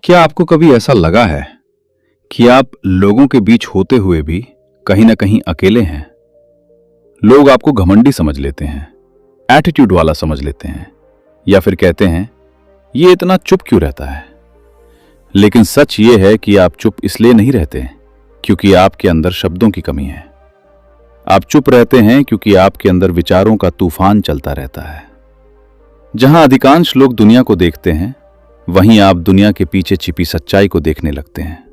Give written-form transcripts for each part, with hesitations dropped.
क्या आपको कभी ऐसा लगा है कि आप लोगों के बीच होते हुए भी कहीं ना कहीं अकेले हैं? लोग आपको घमंडी समझ लेते हैं, एटीट्यूड वाला समझ लेते हैं, या फिर कहते हैं ये इतना चुप क्यों रहता है। लेकिन सच ये है कि आप चुप इसलिए नहीं रहते क्योंकि आपके अंदर शब्दों की कमी है। आप चुप रहते हैं क्योंकि आपके अंदर विचारों का तूफान चलता रहता है। जहां अधिकांश लोग दुनिया को देखते हैं, वहीं आप दुनिया के पीछे छिपी सच्चाई को देखने लगते हैं।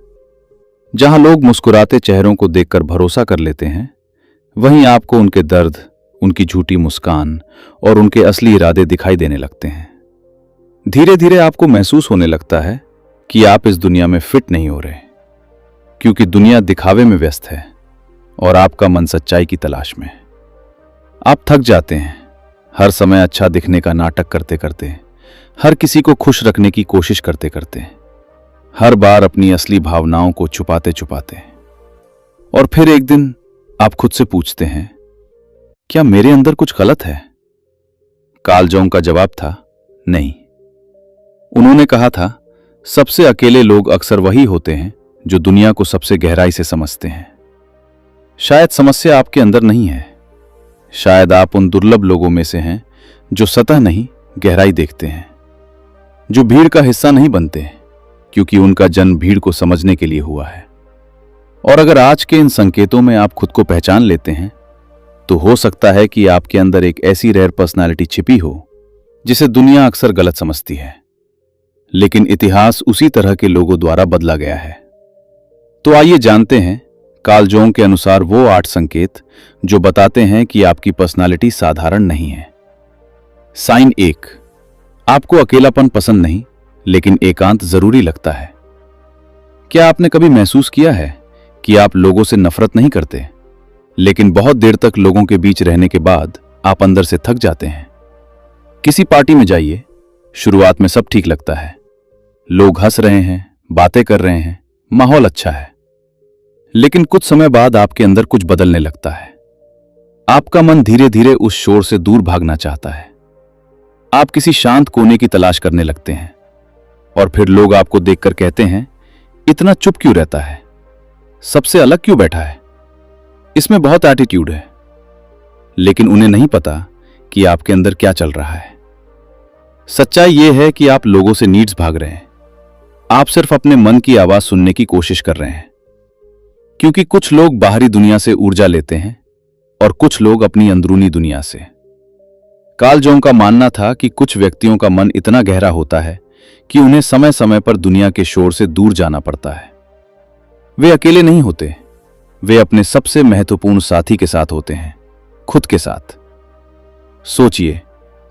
जहां लोग मुस्कुराते चेहरों को देखकर भरोसा कर लेते हैं, वहीं आपको उनके दर्द, उनकी झूठी मुस्कान और उनके असली इरादे दिखाई देने लगते हैं। धीरे धीरे आपको महसूस होने लगता है कि आप इस दुनिया में फिट नहीं हो रहे, क्योंकि दुनिया दिखावे में व्यस्त है और आपका मन सच्चाई की तलाश में। आप थक जाते हैं, हर समय अच्छा दिखने का नाटक करते करते, हर किसी को खुश रखने की कोशिश करते करते, हर बार अपनी असली भावनाओं को छुपाते छुपाते। और फिर एक दिन आप खुद से पूछते हैं, क्या मेरे अंदर कुछ गलत है? कार्ल जॉन्ग का जवाब था, नहीं। उन्होंने कहा था, सबसे अकेले लोग अक्सर वही होते हैं जो दुनिया को सबसे गहराई से समझते हैं। शायद समस्या आपके अंदर नहीं है, शायद आप उन दुर्लभ लोगों में से हैं जो सतह नहीं, गहराई देखते हैं, जो भीड़ का हिस्सा नहीं बनते क्योंकि उनका जन्म भीड़ को समझने के लिए हुआ है। और अगर आज के इन संकेतों में आप खुद को पहचान लेते हैं, तो हो सकता है कि आपके अंदर एक ऐसी रेयर पर्सनालिटी छिपी हो जिसे दुनिया अक्सर गलत समझती है, लेकिन इतिहास उसी तरह के लोगों द्वारा बदला गया है। तो आइए जानते हैं कार्ल जॉन्ग के अनुसार वो 8 संकेत जो बताते हैं कि आपकी पर्सनालिटी साधारण नहीं है। साइन 1, आपको अकेलापन पसंद नहीं, लेकिन एकांत जरूरी लगता है। क्या आपने कभी महसूस किया है कि आप लोगों से नफरत नहीं करते, लेकिन बहुत देर तक लोगों के बीच रहने के बाद आप अंदर से थक जाते हैं? किसी पार्टी में जाइए, शुरुआत में सब ठीक लगता है, लोग हंस रहे हैं, बातें कर रहे हैं, माहौल अच्छा है, लेकिन कुछ समय बाद आपके अंदर कुछ बदलने लगता है। आपका मन धीरे धीरे उस शोर से दूर भागना चाहता है। आप किसी शांत कोने की तलाश करने लगते हैं, और फिर लोग आपको देखकर कहते हैं, इतना चुप क्यों रहता है, सबसे अलग क्यों बैठा है, इसमें बहुत एटीट्यूड है। लेकिन उन्हें नहीं पता कि आपके अंदर क्या चल रहा है। सच्चाई यह है कि आप लोगों से नीड्स भाग रहे हैं, आप सिर्फ अपने मन की आवाज सुनने की कोशिश कर रहे हैं, क्योंकि कुछ लोग बाहरी दुनिया से ऊर्जा लेते हैं और कुछ लोग अपनी अंदरूनी दुनिया से। कार्ल जॉन्ग का मानना था कि कुछ व्यक्तियों का मन इतना गहरा होता है कि उन्हें समय समय पर दुनिया के शोर से दूर जाना पड़ता है। वे अकेले नहीं होते, वे अपने सबसे महत्वपूर्ण साथी के साथ होते हैं, खुद के साथ। सोचिए,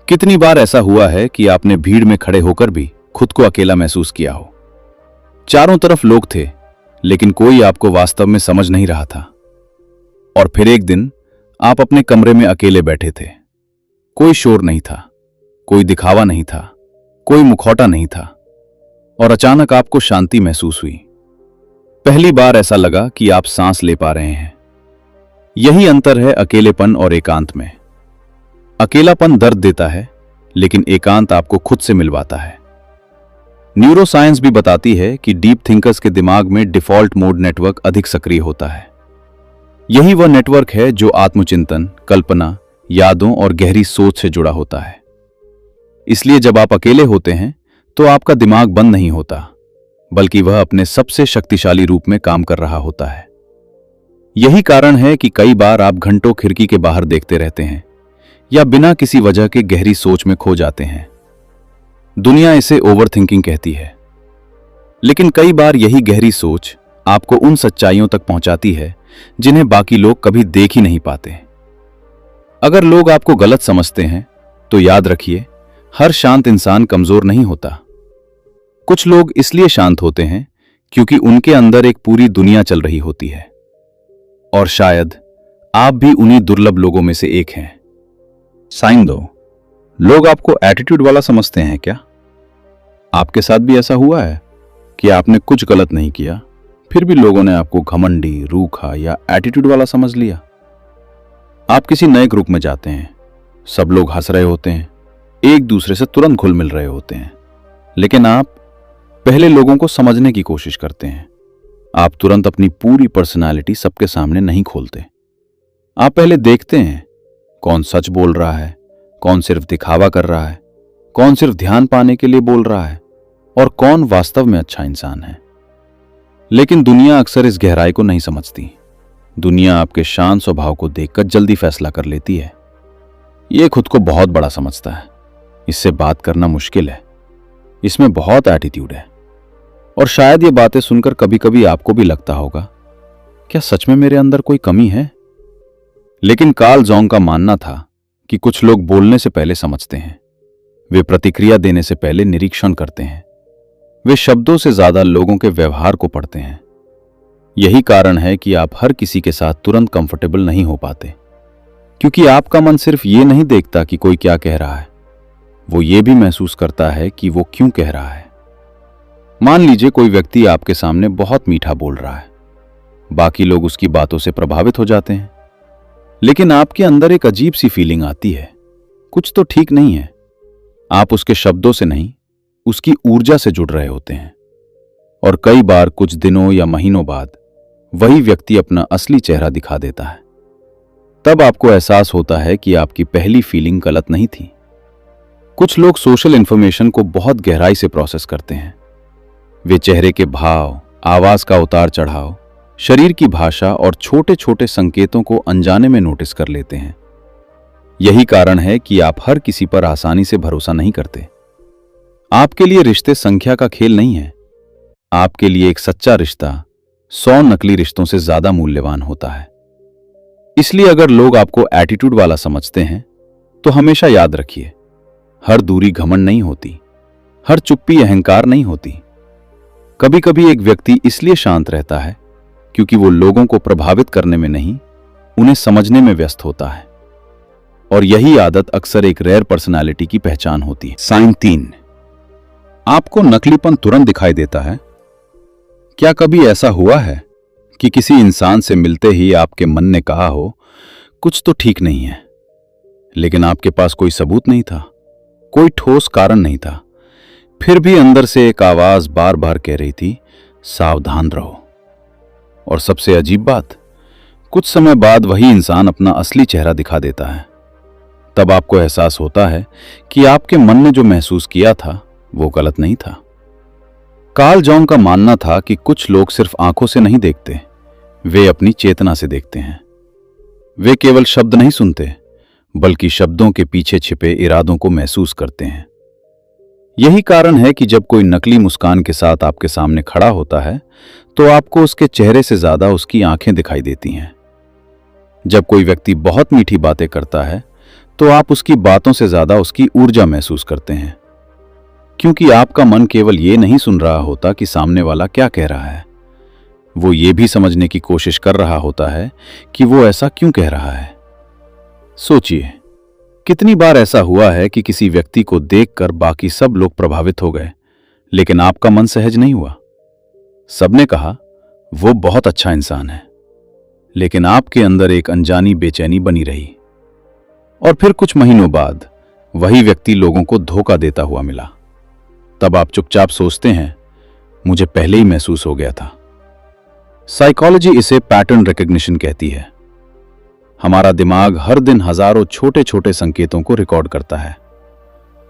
कितनी बार ऐसा हुआ है कि आपने भीड़ में खड़े होकर भी खुद को अकेला महसूस किया हो। चारों तरफ लोग थे, लेकिन कोई आपको वास्तव में समझ नहीं रहा था। और फिर एक दिन आप अपने कमरे में अकेले बैठे थे, कोई शोर नहीं था, कोई दिखावा नहीं था, कोई मुखौटा नहीं था, और अचानक आपको शांति महसूस हुई। पहली बार ऐसा लगा कि आप सांस ले पा रहे हैं। यही अंतर है अकेलेपन और एकांत में। अकेलापन दर्द देता है, लेकिन एकांत आपको खुद से मिलवाता है। न्यूरोसाइंस भी बताती है कि डीप थिंकर्स के दिमाग में डिफॉल्ट मोड नेटवर्क अधिक सक्रिय होता है। यही वह नेटवर्क है जो आत्मचिंतन, कल्पना, यादों और गहरी सोच से जुड़ा होता है। इसलिए जब आप अकेले होते हैं तो आपका दिमाग बंद नहीं होता, बल्कि वह अपने सबसे शक्तिशाली रूप में काम कर रहा होता है। यही कारण है कि कई बार आप घंटों खिड़की के बाहर देखते रहते हैं या बिना किसी वजह के गहरी सोच में खो जाते हैं। दुनिया इसे ओवरथिंकिंग कहती है, लेकिन कई बार यही गहरी सोच आपको उन सच्चाइयों तक पहुंचाती है जिन्हें बाकी लोग कभी देख ही नहीं पाते। अगर लोग आपको गलत समझते हैं तो याद रखिए, हर शांत इंसान कमजोर नहीं होता। कुछ लोग इसलिए शांत होते हैं क्योंकि उनके अंदर एक पूरी दुनिया चल रही होती है, और शायद आप भी उन्हीं दुर्लभ लोगों में से एक हैं। साइन 2, लोग आपको एटीट्यूड वाला समझते हैं क्या? आपके साथ भी ऐसा हुआ है कि आपने कुछ गलत नहीं किया, फिर भी लोगों ने आपको घमंडी, रूखा या एटीट्यूड वाला समझ लिया? आप किसी नए ग्रुप में जाते हैं, सब लोग हंस रहे होते हैं, एक दूसरे से तुरंत घुल मिल रहे होते हैं, लेकिन आप पहले लोगों को समझने की कोशिश करते हैं। आप तुरंत अपनी पूरी पर्सनालिटी सबके सामने नहीं खोलते। आप पहले देखते हैं कौन सच बोल रहा है, कौन सिर्फ दिखावा कर रहा है, कौन सिर्फ ध्यान पाने के लिए बोल रहा है और कौन वास्तव में अच्छा इंसान है। लेकिन दुनिया अक्सर इस गहराई को नहीं समझती। दुनिया आपके शांत स्वभाव को देखकर जल्दी फैसला कर लेती है। यह खुद को बहुत बड़ा समझता है, इससे बात करना मुश्किल है, इसमें बहुत एटीट्यूड है। और शायद ये बातें सुनकर कभी कभी आपको भी लगता होगा, क्या सच में मेरे अंदर कोई कमी है? लेकिन कार्ल जॉन्ग का मानना था कि कुछ लोग बोलने से पहले समझते हैं, वे प्रतिक्रिया देने से पहले निरीक्षण करते हैं, वे शब्दों से ज्यादा लोगों के व्यवहार को पढ़ते हैं। यही कारण है कि आप हर किसी के साथ तुरंत कंफर्टेबल नहीं हो पाते, क्योंकि आपका मन सिर्फ ये नहीं देखता कि कोई क्या कह रहा है, वो ये भी महसूस करता है कि वो क्यों कह रहा है। मान लीजिए कोई व्यक्ति आपके सामने बहुत मीठा बोल रहा है, बाकी लोग उसकी बातों से प्रभावित हो जाते हैं, लेकिन आपके अंदर एक अजीब सी फीलिंग आती है, कुछ तो ठीक नहीं है। आप उसके शब्दों से नहीं, उसकी ऊर्जा से जुड़ रहे होते हैं। और कई बार कुछ दिनों या महीनों बाद वही व्यक्ति अपना असली चेहरा दिखा देता है। तब आपको एहसास होता है कि आपकी पहली फीलिंग गलत नहीं थी। कुछ लोग सोशल इंफॉर्मेशन को बहुत गहराई से प्रोसेस करते हैं। वे चेहरे के भाव, आवाज का उतार चढ़ाव, शरीर की भाषा और छोटे छोटे संकेतों को अनजाने में नोटिस कर लेते हैं। यही कारण है कि आप हर किसी पर आसानी से भरोसा नहीं करते। आपके लिए रिश्ते संख्या का खेल नहीं है। आपके लिए एक सच्चा रिश्ता 100 नकली रिश्तों से ज्यादा मूल्यवान होता है। इसलिए अगर लोग आपको एटीट्यूड वाला समझते हैं तो हमेशा याद रखिए, हर दूरी घमंड नहीं होती, हर चुप्पी अहंकार नहीं होती। कभी कभी एक व्यक्ति इसलिए शांत रहता है क्योंकि वो लोगों को प्रभावित करने में नहीं, उन्हें समझने में व्यस्त होता है। और यही आदत अक्सर एक रेयर पर्सनालिटी की पहचान होती है। साइन 3, आपको नकलीपन तुरंत दिखाई देता है। क्या कभी ऐसा हुआ है कि किसी इंसान से मिलते ही आपके मन ने कहा हो कुछ तो ठीक नहीं है, लेकिन आपके पास कोई सबूत नहीं था, कोई ठोस कारण नहीं था, फिर भी अंदर से एक आवाज बार बार कह रही थी सावधान रहो। और सबसे अजीब बात, कुछ समय बाद वही इंसान अपना असली चेहरा दिखा देता है। तब आपको एहसास होता है कि आपके मन ने जो महसूस किया था वो गलत नहीं था। कार्ल जॉन्ग का मानना था कि कुछ लोग सिर्फ आंखों से नहीं देखते, वे अपनी चेतना से देखते हैं। वे केवल शब्द नहीं सुनते, बल्कि शब्दों के पीछे छिपे इरादों को महसूस करते हैं। यही कारण है कि जब कोई नकली मुस्कान के साथ आपके सामने खड़ा होता है तो आपको उसके चेहरे से ज्यादा उसकी आंखें दिखाई देती हैं। जब कोई व्यक्ति बहुत मीठी बातें करता है तो आप उसकी बातों से ज्यादा उसकी ऊर्जा महसूस करते हैं, क्योंकि आपका मन केवल ये नहीं सुन रहा होता कि सामने वाला क्या कह रहा है, वो ये भी समझने की कोशिश कर रहा होता है कि वो ऐसा क्यों कह रहा है। सोचिए, कितनी बार ऐसा हुआ है कि किसी व्यक्ति को देखकर बाकी सब लोग प्रभावित हो गए, लेकिन आपका मन सहज नहीं हुआ। सबने कहा वो बहुत अच्छा इंसान है, लेकिन आपके अंदर एक अनजानी बेचैनी बनी रही। और फिर कुछ महीनों बाद वही व्यक्ति लोगों को धोखा देता हुआ मिला। तब आप चुपचाप सोचते हैं मुझे पहले ही महसूस हो गया था। साइकोलॉजी इसे पैटर्न रिकॉग्निशन कहती है। हमारा दिमाग हर दिन हजारों छोटे छोटे संकेतों को रिकॉर्ड करता है।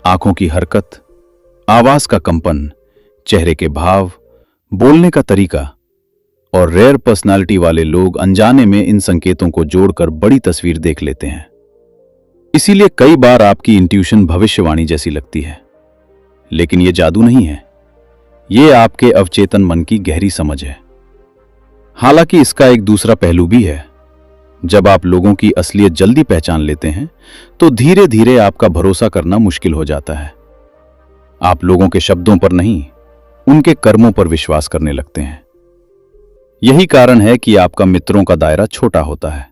आंखों की हरकत, आवाज का कंपन, चेहरे के भाव, बोलने का तरीका। और रेयर पर्सनालिटी वाले लोग अनजाने में इन संकेतों को जोड़कर बड़ी तस्वीर देख लेते हैं। इसीलिए कई बार आपकी इंट्यूशन भविष्यवाणी जैसी लगती है, लेकिन यह जादू नहीं है, यह आपके अवचेतन मन की गहरी समझ है। हालांकि इसका एक दूसरा पहलू भी है। जब आप लोगों की असलियत जल्दी पहचान लेते हैं तो धीरे धीरे आपका भरोसा करना मुश्किल हो जाता है। आप लोगों के शब्दों पर नहीं, उनके कर्मों पर विश्वास करने लगते हैं। यही कारण है कि आपका मित्रों का दायरा छोटा होता है,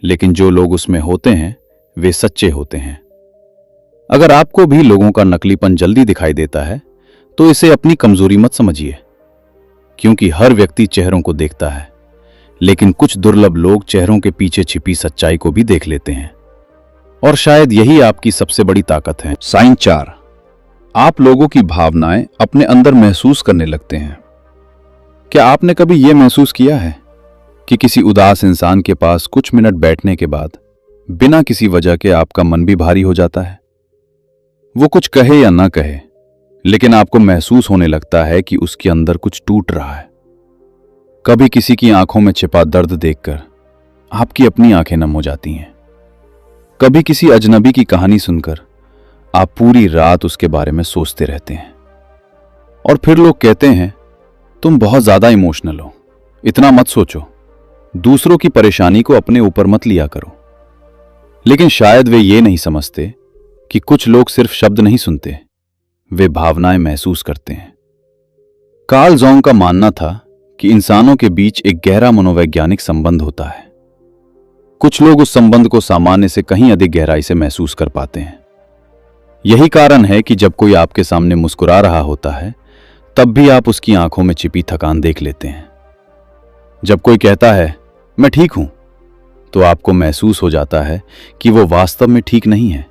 लेकिन जो लोग उसमें होते हैं वे सच्चे होते हैं। अगर आपको भी लोगों का नकलीपन जल्दी दिखाई देता है तो इसे अपनी कमजोरी मत समझिए, क्योंकि हर व्यक्ति चेहरों को देखता है, लेकिन कुछ दुर्लभ लोग चेहरों के पीछे छिपी सच्चाई को भी देख लेते हैं। और शायद यही आपकी सबसे बड़ी ताकत है। साइन 4, आप लोगों की भावनाएं अपने अंदर महसूस करने लगते हैं। क्या आपने कभी यह महसूस किया है कि किसी उदास इंसान के पास कुछ मिनट बैठने के बाद बिना किसी वजह के आपका मन भी भारी हो जाता है? वो कुछ कहे या ना कहे, लेकिन आपको महसूस होने लगता है कि उसके अंदर कुछ टूट रहा है। कभी किसी की आंखों में छिपा दर्द देखकर आपकी अपनी आंखें नम हो जाती हैं। कभी किसी अजनबी की कहानी सुनकर आप पूरी रात उसके बारे में सोचते रहते हैं। और फिर लोग कहते हैं, तुम बहुत ज्यादा इमोशनल हो, इतना मत सोचो, दूसरों की परेशानी को अपने ऊपर मत लिया करो। लेकिन शायद वे ये नहीं समझते कि कुछ लोग सिर्फ शब्द नहीं सुनते, वे भावनाएं महसूस करते हैं। कार्ल जॉन्ग का मानना था कि इंसानों के बीच एक गहरा मनोवैज्ञानिक संबंध होता है। कुछ लोग उस संबंध को सामान्य से कहीं अधिक गहराई से महसूस कर पाते हैं। यही कारण है कि जब कोई आपके सामने मुस्कुरा रहा होता है, तब भी आप उसकी आंखों में छिपी थकान देख लेते हैं। जब कोई कहता है मैं ठीक हूं, तो आपको महसूस हो जाता है कि वो वास्तव में ठीक नहीं है,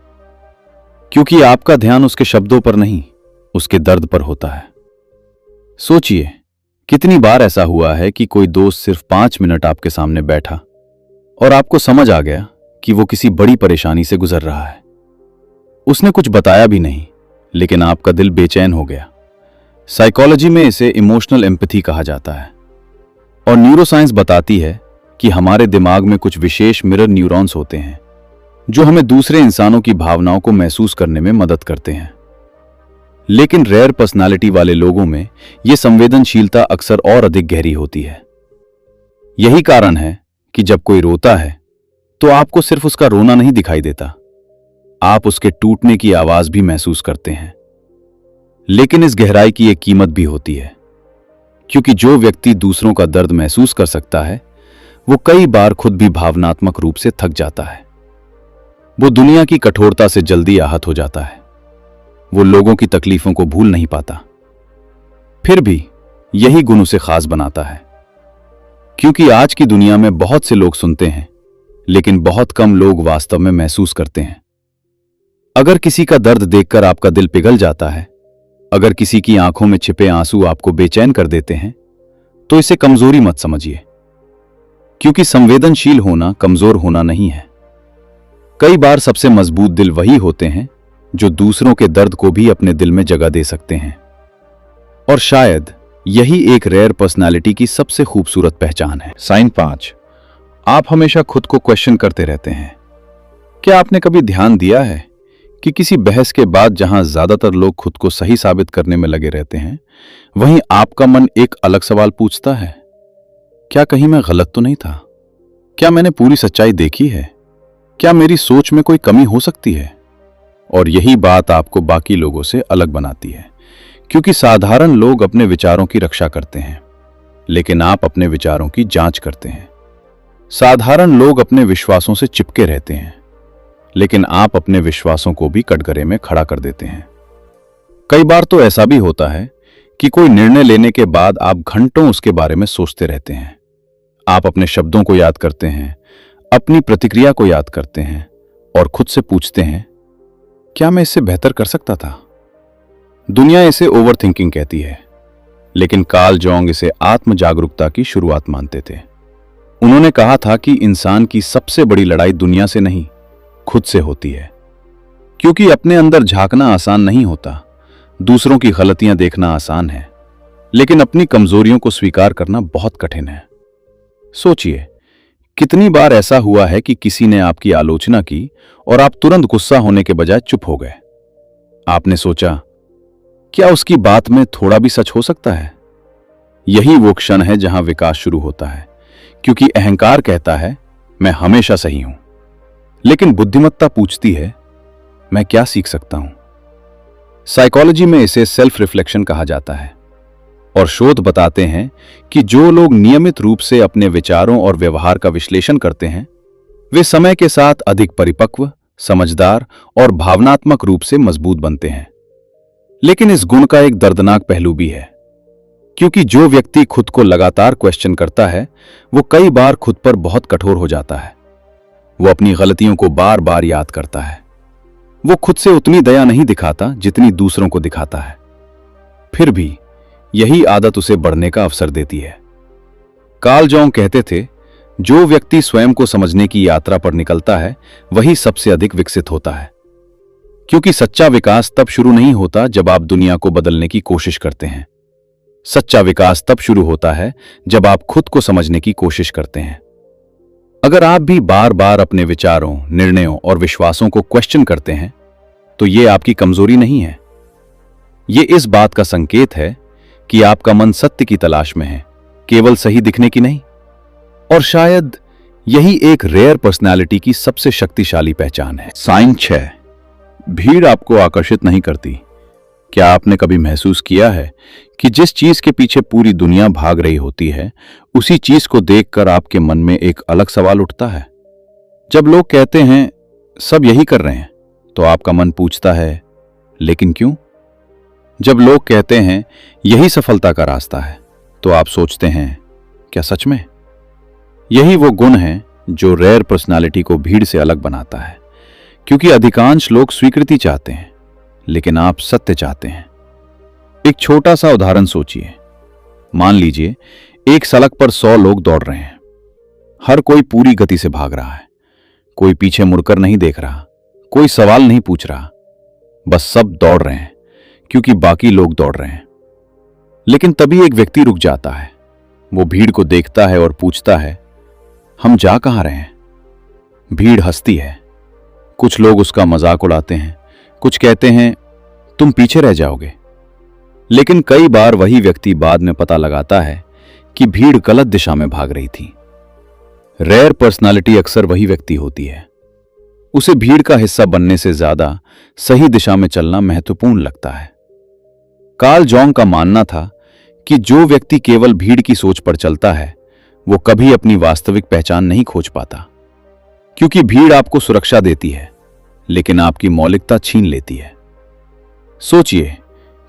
क्योंकि आपका ध्यान उसके शब्दों पर नहीं, उसके दर्द पर होता है। सोचिए, कितनी बार ऐसा हुआ है कि कोई दोस्त सिर्फ 5 मिनट आपके सामने बैठा और आपको समझ आ गया कि वो किसी बड़ी परेशानी से गुजर रहा है। उसने कुछ बताया भी नहीं, लेकिन आपका दिल बेचैन हो गया। साइकोलॉजी में इसे इमोशनल एम्पैथी कहा जाता है। और न्यूरोसाइंस बताती है कि हमारे दिमाग में कुछ विशेष मिरर न्यूरॉन्स होते हैं जो हमें दूसरे इंसानों की भावनाओं को महसूस करने में मदद करते हैं। लेकिन रेयर पर्सनालिटी वाले लोगों में यह संवेदनशीलता अक्सर और अधिक गहरी होती है। यही कारण है कि जब कोई रोता है तो आपको सिर्फ उसका रोना नहीं दिखाई देता, आप उसके टूटने की आवाज भी महसूस करते हैं। लेकिन इस गहराई की एक कीमत भी होती है, क्योंकि जो व्यक्ति दूसरों का दर्द महसूस कर सकता है, वो कई बार खुद भी भावनात्मक रूप से थक जाता है। वो दुनिया की कठोरता से जल्दी आहत हो जाता है। वो लोगों की तकलीफों को भूल नहीं पाता। फिर भी यही गुण उसे खास बनाता है, क्योंकि आज की दुनिया में बहुत से लोग सुनते हैं, लेकिन बहुत कम लोग वास्तव में महसूस करते हैं। अगर किसी का दर्द देखकर आपका दिल पिघल जाता है, अगर किसी की आंखों में छिपे आंसू आपको बेचैन कर देते हैं, तो इसे कमजोरी मत समझिए, क्योंकि संवेदनशील होना कमजोर होना नहीं है। कई बार सबसे मजबूत दिल वही होते हैं जो दूसरों के दर्द को भी अपने दिल में जगह दे सकते हैं। और शायद यही एक रेयर पर्सनालिटी की सबसे खूबसूरत पहचान है। साइन 5, आप हमेशा खुद को क्वेश्चन करते रहते हैं। क्या आपने कभी ध्यान दिया है कि किसी बहस के बाद जहां ज्यादातर लोग खुद को सही साबित करने में लगे रहते हैं, वहीं आपका मन एक अलग सवाल पूछता है, क्या कहीं मैं गलत तो नहीं था? क्या मैंने पूरी सच्चाई देखी है? क्या मेरी सोच में कोई कमी हो सकती है? और यही बात आपको बाकी लोगों से अलग बनाती है, क्योंकि साधारण लोग अपने विचारों की रक्षा करते हैं, लेकिन आप अपने विचारों की जांच करते हैं। साधारण लोग अपने विश्वासों से चिपके रहते हैं, लेकिन आप अपने विश्वासों को भी कटघरे में खड़ा कर देते हैं। कई बार तो ऐसा भी होता है कि कोई निर्णय लेने के बाद आप घंटों उसके बारे में सोचते रहते हैं। आप अपने शब्दों को याद करते हैं, अपनी प्रतिक्रिया को याद करते हैं और खुद से पूछते हैं, क्या मैं इससे बेहतर कर सकता था? दुनिया इसे ओवर थिंकिंग कहती है, लेकिन कार्ल जॉन्ग इसे आत्म जागरूकता की शुरुआत मानते थे। उन्होंने कहा था कि इंसान की सबसे बड़ी लड़ाई दुनिया से नहीं, खुद से होती है, क्योंकि अपने अंदर झांकना आसान नहीं होता। दूसरों की गलतियां देखना आसान है, लेकिन अपनी कमजोरियों को स्वीकार करना बहुत कठिन है। सोचिए, कितनी बार ऐसा हुआ है कि किसी ने आपकी आलोचना की और आप तुरंत गुस्सा होने के बजाय चुप हो गए। आपने सोचा, क्या उसकी बात में थोड़ा भी सच हो सकता है? यही वो क्षण है जहां विकास शुरू होता है, क्योंकि अहंकार कहता है मैं हमेशा सही हूं, लेकिन बुद्धिमत्ता पूछती है मैं क्या सीख सकता हूं। साइकोलॉजी में इसे सेल्फ रिफ्लेक्शन कहा जाता है, और शोध बताते हैं कि जो लोग नियमित रूप से अपने विचारों और व्यवहार का विश्लेषण करते हैं, वे समय के साथ अधिक परिपक्व, समझदार और भावनात्मक रूप से मजबूत बनते हैं। लेकिन इस गुण का एक दर्दनाक पहलू भी है, क्योंकि जो व्यक्ति खुद को लगातार क्वेश्चन करता है, वो कई बार खुद पर बहुत कठोर हो जाता है। वो अपनी गलतियों को बार बार याद करता है, वो खुद से उतनी दया नहीं दिखाता जितनी दूसरों को दिखाता है। फिर भी यही आदत उसे बढ़ने का अवसर देती है। कार्ल जॉन्ग कहते थे, जो व्यक्ति स्वयं को समझने की यात्रा पर निकलता है वही सबसे अधिक विकसित होता है। क्योंकि सच्चा विकास तब शुरू नहीं होता जब आप दुनिया को बदलने की कोशिश करते हैं। सच्चा विकास तब शुरू होता है जब आप खुद को समझने की कोशिश करते हैं। अगर आप भी बार बार अपने विचारों, निर्णयों और विश्वासों को क्वेश्चन करते हैं तो ये आपकी कमजोरी नहीं है। ये इस बात का संकेत है कि आपका मन सत्य की तलाश में है, केवल सही दिखने की नहीं। और शायद यही एक रेयर पर्सनैलिटी की सबसे शक्तिशाली पहचान है। साइन 6, भीड़ आपको आकर्षित नहीं करती। क्या आपने कभी महसूस किया है कि जिस चीज के पीछे पूरी दुनिया भाग रही होती है, उसी चीज को देखकर आपके मन में एक अलग सवाल उठता है? जब लोग कहते हैं सब यही कर रहे हैं, तो आपका मन पूछता है, लेकिन क्यों? जब लोग कहते हैं यही सफलता का रास्ता है, तो आप सोचते हैं, क्या सच में? यही वो गुण है जो रेयर पर्सनालिटी को भीड़ से अलग बनाता है। क्योंकि अधिकांश लोग स्वीकृति चाहते हैं, लेकिन आप सत्य चाहते हैं। एक छोटा सा उदाहरण सोचिए। मान लीजिए एक सड़क पर 100 लोग दौड़ रहे हैं। हर कोई पूरी गति से भाग रहा है। कोई पीछे मुड़कर नहीं देख रहा, कोई सवाल नहीं पूछ रहा, बस सब दौड़ रहे हैं क्योंकि बाकी लोग दौड़ रहे हैं। लेकिन तभी एक व्यक्ति रुक जाता है। वो भीड़ को देखता है और पूछता है, हम जा कहां रहे हैं? भीड़ हंसती है। कुछ लोग उसका मजाक उड़ाते हैं, कुछ कहते हैं तुम पीछे रह जाओगे। लेकिन कई बार वही व्यक्ति बाद में पता लगाता है कि भीड़ गलत दिशा में भाग रही थी। रेयर पर्सनालिटी अक्सर वही व्यक्ति होती है। उसे भीड़ का हिस्सा बनने से ज्यादा सही दिशा में चलना महत्वपूर्ण लगता है। कार्ल जॉन्ग का मानना था कि जो व्यक्ति केवल भीड़ की सोच पर चलता है वो कभी अपनी वास्तविक पहचान नहीं खोज पाता। क्योंकि भीड़ आपको सुरक्षा देती है, लेकिन आपकी मौलिकता छीन लेती है। सोचिए,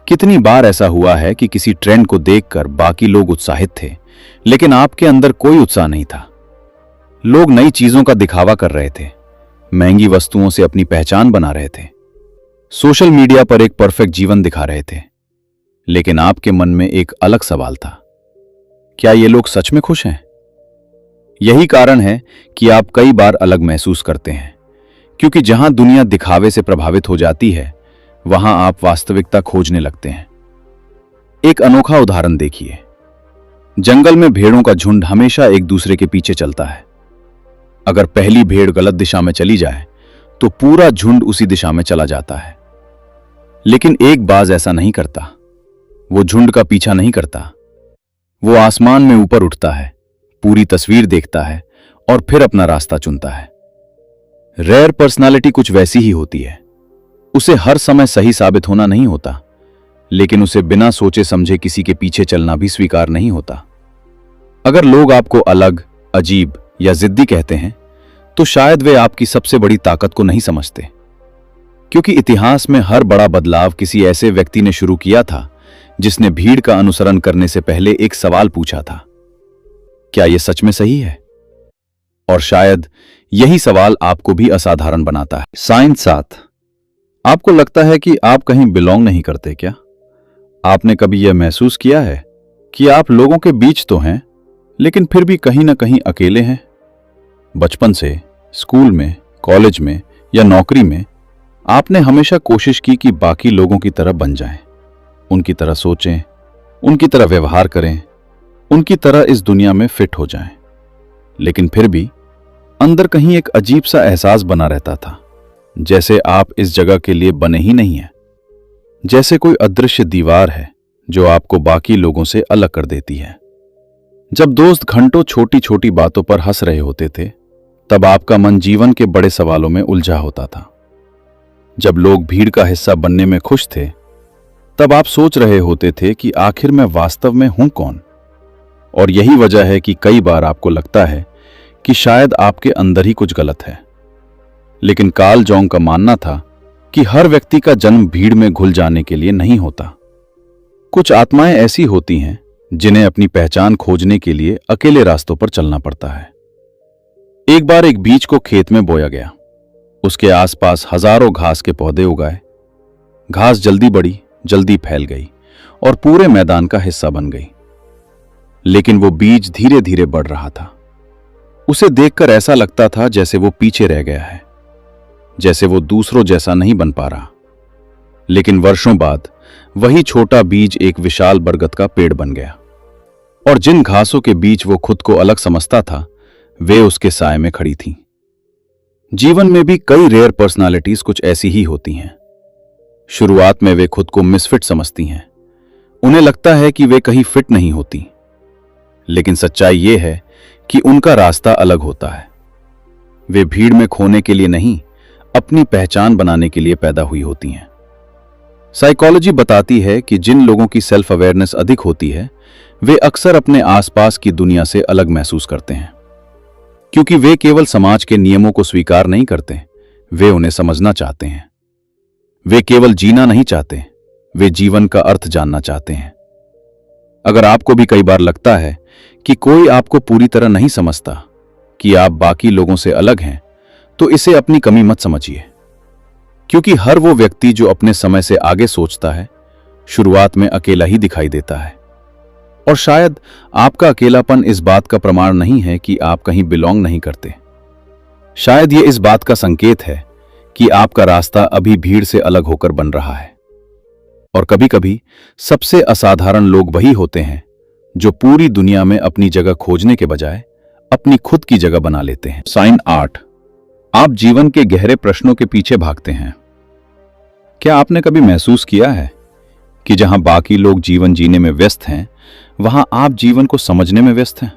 कितनी बार ऐसा हुआ है कि किसी ट्रेंड को देखकर बाकी लोग उत्साहित थे, लेकिन आपके अंदर कोई उत्साह नहीं था। लोग नई चीजों का दिखावा कर रहे थे, महंगी वस्तुओं से अपनी पहचान बना रहे थे, सोशल मीडिया पर एक परफेक्ट जीवन दिखा रहे थे। लेकिन आपके मन में एक अलग सवाल था, क्या ये लोग सच में खुश हैं? यही कारण है कि आप कई बार अलग महसूस करते हैं। क्योंकि जहां दुनिया दिखावे से प्रभावित हो जाती है, वहां आप वास्तविकता खोजने लगते हैं। एक अनोखा उदाहरण देखिए। जंगल में भेड़ों का झुंड हमेशा एक दूसरे के पीछे चलता है। अगर पहली भेड़ गलत दिशा में चली जाए तो पूरा झुंड उसी दिशा में चला जाता है। लेकिन एक बाज ऐसा नहीं करता। वो झुंड का पीछा नहीं करता। वो आसमान में ऊपर उठता है, पूरी तस्वीर देखता है और फिर अपना रास्ता चुनता है। रेयर पर्सनालिटी कुछ वैसी ही होती है। उसे हर समय सही साबित होना नहीं होता, लेकिन उसे बिना सोचे समझे किसी के पीछे चलना भी स्वीकार नहीं होता। अगर लोग आपको अलग, अजीब या जिद्दी कहते हैं, तो शायद वे आपकी सबसे बड़ी ताकत को नहीं समझते। क्योंकि इतिहास में हर बड़ा बदलाव किसी ऐसे व्यक्ति ने शुरू किया था जिसने भीड़ का अनुसरण करने से पहले एक सवाल पूछा था, क्या यह सच में सही है? और शायद यही सवाल आपको भी असाधारण बनाता है। साइन 7, आपको लगता है कि आप कहीं बिलोंग नहीं करते क्या? आपने कभी यह महसूस किया है कि आप लोगों के बीच तो हैं, लेकिन फिर भी कहीं ना कहीं अकेले हैं? बचपन से स्कूल में, कॉलेज में या नौकरी में आपने हमेशा कोशिश की कि बाकी लोगों की तरह बन जाएं, उनकी तरह सोचें, उनकी तरह व्यवहार करें, उनकी तरह इस दुनिया में फिट हो जाएं। लेकिन फिर भी अंदर कहीं एक अजीब सा एहसास बना रहता था, जैसे आप इस जगह के लिए बने ही नहीं हैं। जैसे कोई अदृश्य दीवार है जो आपको बाकी लोगों से अलग कर देती है। जब दोस्त घंटों छोटी छोटी बातों पर हंस रहे होते थे, तब आपका मन जीवन के बड़े सवालों में उलझा होता था। जब लोग भीड़ का हिस्सा बनने में खुश थे, तब आप सोच रहे होते थे कि आखिर मैं वास्तव में हूं कौन? और यही वजह है कि कई बार आपको लगता है कि शायद आपके अंदर ही कुछ गलत है। लेकिन कार्ल जॉन्ग का मानना था कि हर व्यक्ति का जन्म भीड़ में घुल जाने के लिए नहीं होता। कुछ आत्माएं ऐसी होती हैं जिन्हें अपनी पहचान खोजने के लिए अकेले रास्तों पर चलना पड़ता है। एक बार एक बीज को खेत में बोया गया। उसके आसपास हजारों घास के पौधे उगाए। घास जल्दी बढ़ी, जल्दी फैल गई और पूरे मैदान का हिस्सा बन गई। लेकिन वो बीज धीरे धीरे बढ़ रहा था। उसे देखकर ऐसा लगता था जैसे वो पीछे रह गया है, जैसे वो दूसरों जैसा नहीं बन पा रहा। लेकिन वर्षों बाद वही छोटा बीज एक विशाल बरगद का पेड़ बन गया, और जिन घासों के बीच वो खुद को अलग समझता था, वे उसके साए में खड़ी थीं। जीवन में भी कई रेयर पर्सनालिटीज कुछ ऐसी ही होती हैं। शुरुआत में वे खुद को मिसफिट समझती हैं। उन्हें लगता है कि वे कहीं फिट नहीं होती। लेकिन सच्चाई यह है कि उनका रास्ता अलग होता है। वे भीड़ में खोने के लिए नहीं, अपनी पहचान बनाने के लिए पैदा हुई होती हैं। साइकोलॉजी बताती है कि जिन लोगों की सेल्फ अवेयरनेस अधिक होती है, वे अक्सर अपने आसपास की दुनिया से अलग महसूस करते हैं, क्योंकि वे केवल समाज के नियमों को स्वीकार नहीं करते, वे उन्हें समझना चाहते हैं। वे केवल जीना नहीं चाहते, वे जीवन का अर्थ जानना चाहते हैं। अगर आपको भी कई बार लगता है कि कोई आपको पूरी तरह नहीं समझता, कि आप बाकी लोगों से अलग हैं, तो इसे अपनी कमी मत समझिए। क्योंकि हर वो व्यक्ति जो अपने समय से आगे सोचता है, शुरुआत में अकेला ही दिखाई देता है। और शायद आपका अकेलापन इस बात का प्रमाण नहीं है कि आप कहीं बिलोंग नहीं करते। शायद ये इस बात का संकेत है कि आपका रास्ता अभी भीड़ से अलग होकर बन रहा है। और कभी कभी सबसे असाधारण लोग वही होते हैं जो पूरी दुनिया में अपनी जगह खोजने के बजाय अपनी खुद की जगह बना लेते हैं। साइन 8, आप जीवन के गहरे प्रश्नों के पीछे भागते हैं। क्या आपने कभी महसूस किया है कि जहां बाकी लोग जीवन जीने में व्यस्त हैं, वहां आप जीवन को समझने में व्यस्त हैं?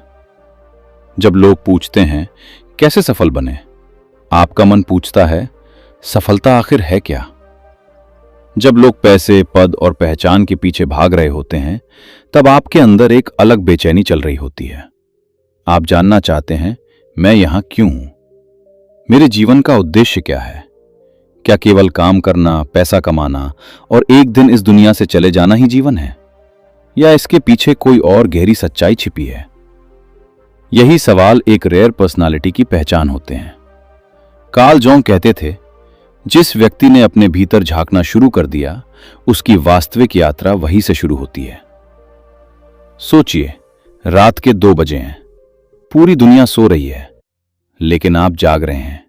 जब लोग पूछते हैं कैसे सफल बने, आपका मन पूछता है सफलता आखिर है क्या? जब लोग पैसे, पद और पहचान के पीछे भाग रहे होते हैं, तब आपके अंदर एक अलग बेचैनी चल रही होती है। आप जानना चाहते हैं, मैं यहां क्यों हूं? मेरे जीवन का उद्देश्य क्या है? क्या केवल काम करना, पैसा कमाना और एक दिन इस दुनिया से चले जाना ही जीवन है, या इसके पीछे कोई और गहरी सच्चाई छिपी है? यही सवाल एक रेयर पर्सनालिटी की पहचान होते हैं। कार्ल जॉन्ग कहते थे, जिस व्यक्ति ने अपने भीतर झांकना शुरू कर दिया, उसकी वास्तविक यात्रा वहीं से शुरू होती है। सोचिए, रात के 2 बजे हैं, पूरी दुनिया सो रही है, लेकिन आप जाग रहे हैं।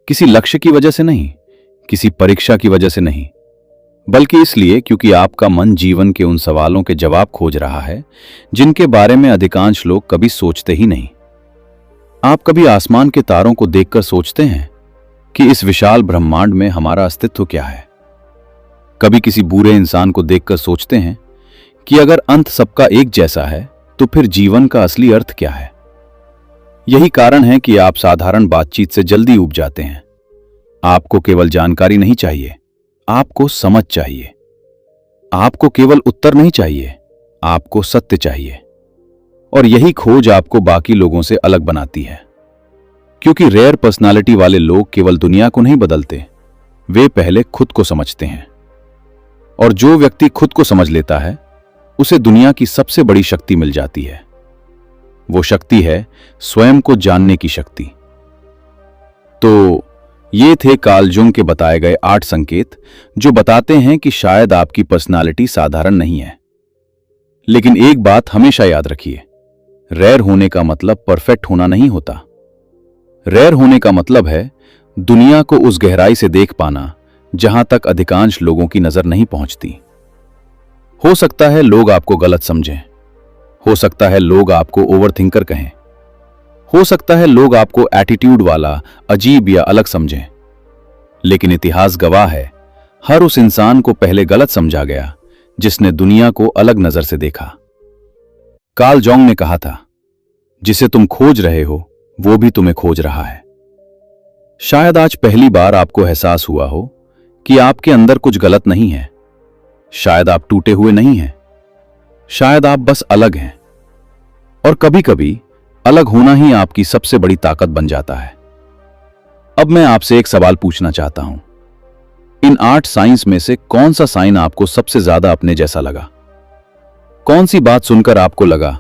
किसी लक्ष्य की वजह से नहीं, किसी परीक्षा की वजह से नहीं, बल्कि इसलिए क्योंकि आपका मन जीवन के उन सवालों के जवाब खोज रहा है जिनके बारे में अधिकांश लोग कभी सोचते ही नहीं। आप कभी आसमान के तारों को देखकर सोचते हैं कि इस विशाल ब्रह्मांड में हमारा अस्तित्व क्या है? कभी किसी बुरे इंसान को देखकर सोचते हैं कि अगर अंत सबका एक जैसा है, तो फिर जीवन का असली अर्थ क्या है? यही कारण है कि आप साधारण बातचीत से जल्दी ऊब जाते हैं। आपको केवल जानकारी नहीं चाहिए, आपको समझ चाहिए। आपको केवल उत्तर नहीं चाहिए, आपको सत्य चाहिए। और यही खोज आपको बाकी लोगों से अलग बनाती है। क्योंकि रेयर पर्सनालिटी वाले लोग केवल दुनिया को नहीं बदलते, वे पहले खुद को समझते हैं। और जो व्यक्ति खुद को समझ लेता है, उसे दुनिया की सबसे बड़ी शक्ति मिल जाती है। वो शक्ति है स्वयं को जानने की शक्ति। तो ये थे कार्ल जंग के बताए गए 8 संकेत जो बताते हैं कि शायद आपकी पर्सनालिटी साधारण नहीं है। लेकिन एक बात हमेशा याद रखिए, रेयर होने का मतलब परफेक्ट होना नहीं होता। रेयर होने का मतलब है दुनिया को उस गहराई से देख पाना जहां तक अधिकांश लोगों की नजर नहीं पहुंचती। हो सकता है लोग आपको गलत समझें, हो सकता है लोग आपको ओवरथिंकर कहें, हो सकता है लोग आपको एटीट्यूड वाला, अजीब या अलग समझें। लेकिन इतिहास गवाह है, हर उस इंसान को पहले गलत समझा गया जिसने दुनिया को अलग नजर से देखा। कार्ल जंग ने कहा था, जिसे तुम खोज रहे हो वो भी तुम्हें खोज रहा है। शायद आज पहली बार आपको एहसास हुआ हो कि आपके अंदर कुछ गलत नहीं है। शायद आप टूटे हुए नहीं हैं, शायद आप बस अलग हैं। और कभी कभी अलग होना ही आपकी सबसे बड़ी ताकत बन जाता है। अब मैं आपसे एक सवाल पूछना चाहता हूं, इन 8 साइंस में से कौन सा साइन आपको सबसे ज्यादा अपने जैसा लगा? कौन सी बात सुनकर आपको लगा,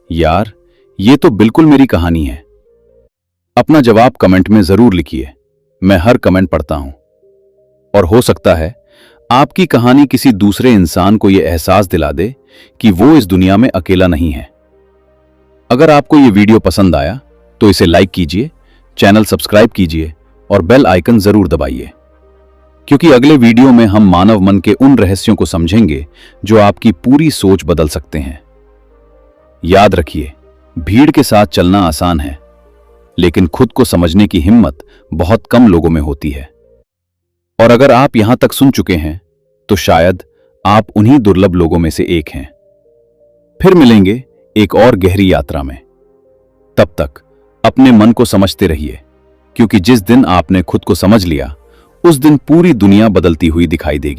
यार ये तो बिल्कुल मेरी कहानी है? अपना जवाब कमेंट में जरूर लिखिए। मैं हर कमेंट पढ़ता हूं और हो सकता है आपकी कहानी किसी दूसरे इंसान को यह एहसास दिला दे कि वो इस दुनिया में अकेला नहीं है। अगर आपको यह वीडियो पसंद आया तो इसे लाइक कीजिए, चैनल सब्सक्राइब कीजिए और बेल आइकन जरूर दबाइए, क्योंकि अगले वीडियो में हम मानव मन के उन रहस्यों को समझेंगे जो आपकी पूरी सोच बदल सकते हैं। याद रखिए, भीड़ के साथ चलना आसान है, लेकिन खुद को समझने की हिम्मत बहुत कम लोगों में होती है। और अगर आप यहां तक सुन चुके हैं तो शायद आप उन्हीं दुर्लभ लोगों में से एक हैं। फिर मिलेंगे एक और गहरी यात्रा में। तब तक अपने मन को समझते रहिए, क्योंकि जिस दिन आपने खुद को समझ लिया उस दिन पूरी दुनिया बदलती हुई दिखाई देगी।